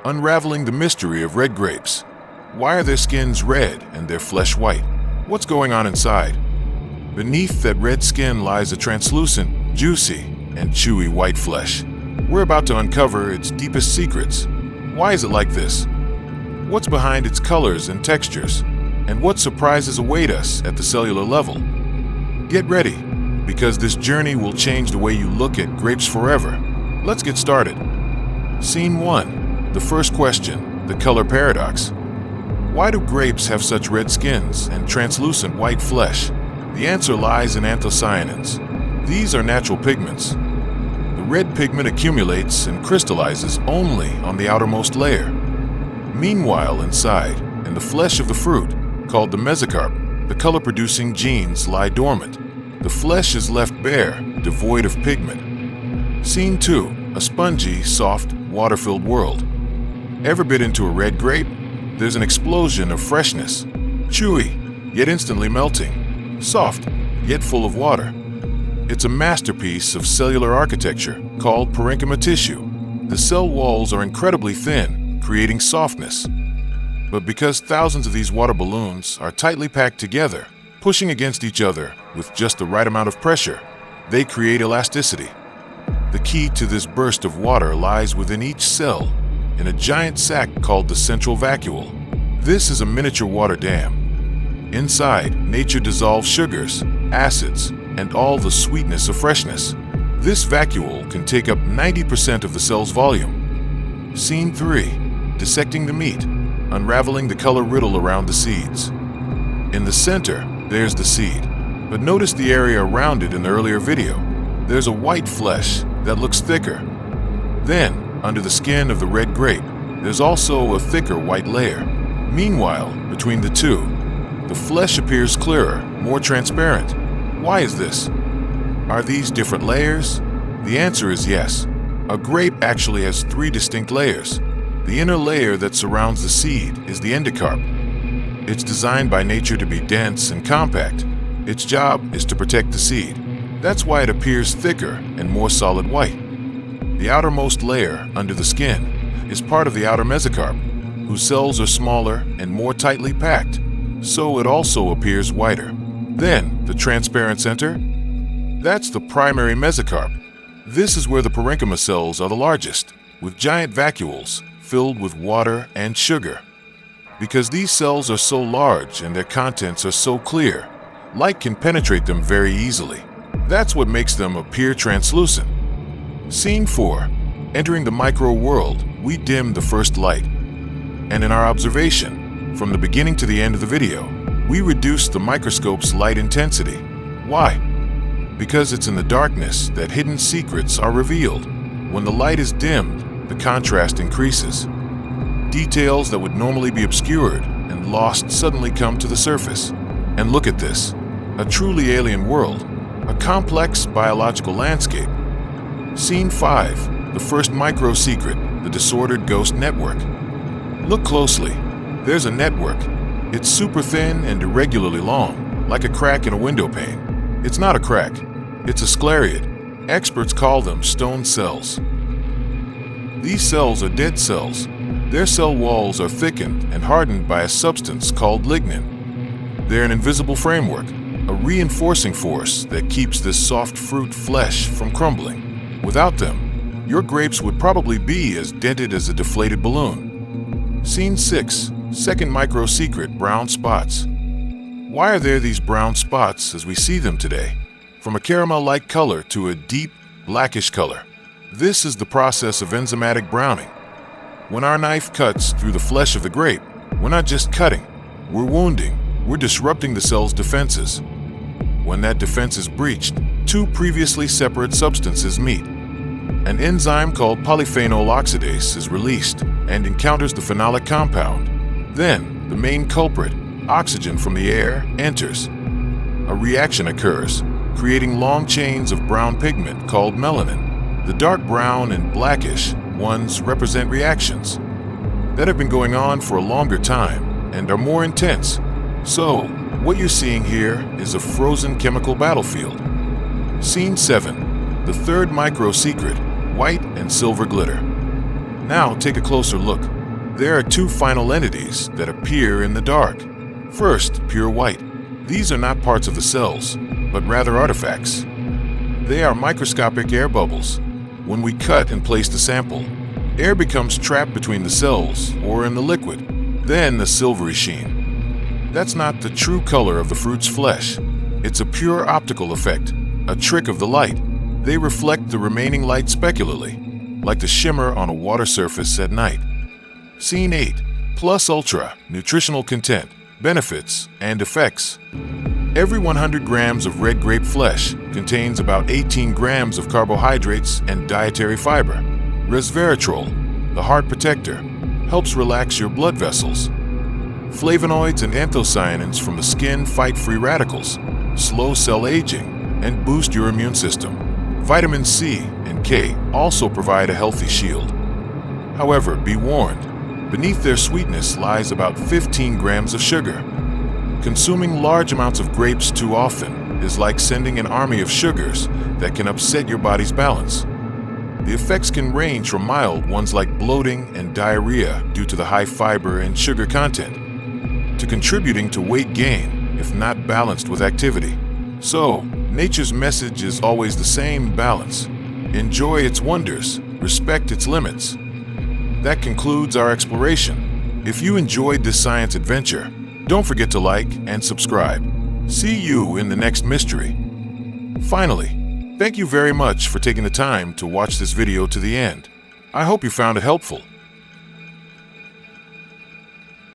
Unraveling the mystery of red grapes. Why are their skins red and their flesh white? What's going on inside? Beneath that red skin lies a translucent, juicy, and chewy white flesh. We're about to uncover its deepest secrets. Why is it like this? What's behind its colors and textures? And what surprises await us at the cellular level? Get ready, because this journey will change the way you look at grapes forever. Let's get started. Scene 1. The first question, the color paradox. Why do grapes have such red skins and translucent white flesh? The answer lies in anthocyanins. These are natural pigments. The red pigment accumulates and crystallizes only on the outermost layer. Meanwhile, inside, in the flesh of the fruit, called the mesocarp, the color-producing genes lie dormant. The flesh is left bare, devoid of pigment. Scene 2. A spongy, soft, water-filled world. Ever bit into a red grape? There's an explosion of freshness. Chewy, yet instantly melting. Soft, yet full of water. It's a masterpiece of cellular architecture called parenchyma tissue. The cell walls are incredibly thin, creating softness. But because thousands of these water balloons are tightly packed together, pushing against each other with just the right amount of pressure, they create elasticity. The key to this burst of water lies within each cell, in a giant sac called the central vacuole. This is a miniature water dam. Inside, nature dissolves sugars, acids, and all the sweetness of freshness. This vacuole can take up 90% of the cell's volume. Scene 3. Dissecting the meat. Unraveling the color riddle around the seeds. In the center, there's the seed. But notice the area around it in the earlier video. There's a white flesh that looks thicker. Then, under the skin of the red grape, there's also a thicker white layer. Meanwhile, between the two, the flesh appears clearer, more transparent. Why is this? Are these different layers? The answer is yes. A grape actually has 3 distinct layers. The inner layer that surrounds the seed is the endocarp. It's designed by nature to be dense and compact. Its job is to protect the seed. That's why it appears thicker and more solid white. The outermost layer, under the skin, is part of the outer mesocarp, whose cells are smaller and more tightly packed, so it also appears whiter. Then, the transparent center? That's the primary mesocarp. This is where the parenchyma cells are the largest, with giant vacuoles filled with water and sugar. Because these cells are so large and their contents are so clear, light can penetrate them very easily. That's what makes them appear translucent. Scene 4. Entering the micro world, we dim the first light. And in our observation, from the beginning to the end of the video, we reduce the microscope's light intensity. Why? Because it's in the darkness that hidden secrets are revealed. When the light is dimmed, the contrast increases. Details that would normally be obscured and lost suddenly come to the surface. And look at this, a truly alien world, a complex biological landscape. Scene 5, the first micro secret, the disordered ghost network. Look closely, there's a network. It's super thin and irregularly long, like a crack in a window pane. It's not a crack, it's a scleroid. Experts call them stone cells. These cells are dead cells. Their cell walls are thickened and hardened by a substance called lignin. They're an invisible framework, a reinforcing force that keeps this soft fruit flesh from crumbling. Without them, your grapes would probably be as dented as a deflated balloon. Scene 6, second micro secret, brown spots. Why are there these brown spots as we see them today? From a caramel-like color to a deep, blackish color. This is the process of enzymatic browning. When our knife cuts through the flesh of the grape, we're not just cutting, we're wounding, we're disrupting the cell's defenses. When that defense is breached, 2 previously separate substances meet. An enzyme called polyphenol oxidase is released and encounters the phenolic compound. Then, the main culprit, oxygen from the air, enters. A reaction occurs, creating long chains of brown pigment called melanin. The dark brown and blackish ones represent reactions that have been going on for a longer time and are more intense. So, what you're seeing here is a frozen chemical battlefield. Scene 7, the third micro secret, white and silver glitter. Now take a closer look. There are two final entities that appear in the dark. First, pure white. These are not parts of the cells, but rather artifacts. They are microscopic air bubbles. When we cut and place the sample, air becomes trapped between the cells or in the liquid, then the silvery sheen. That's not the true color of the fruit's flesh. It's a pure optical effect, a trick of the light. They reflect the remaining light specularly, like the shimmer on a water surface at night. Scene 8. Plus Ultra, nutritional content, benefits, and effects. Every 100 grams of red grape flesh contains about 18 grams of carbohydrates and dietary fiber. Resveratrol, the heart protector, helps relax your blood vessels. Flavonoids and anthocyanins from the skin fight free radicals, slow cell aging, and boost your immune system. Vitamin C and K also provide a healthy shield. However, be warned, beneath their sweetness lies about 15 grams of sugar. Consuming large amounts of grapes too often is like sending an army of sugars that can upset your body's balance. The effects can range from mild ones like bloating and diarrhea due to the high fiber and sugar content, to contributing to weight gain if not balanced with activity. So, nature's message is always the same: balance. Enjoy its wonders, respect its limits. That concludes our exploration. If you enjoyed this science adventure, don't forget to like and subscribe. See you in the next mystery. Finally, thank you very much for taking the time to watch this video to the end. I hope you found it helpful.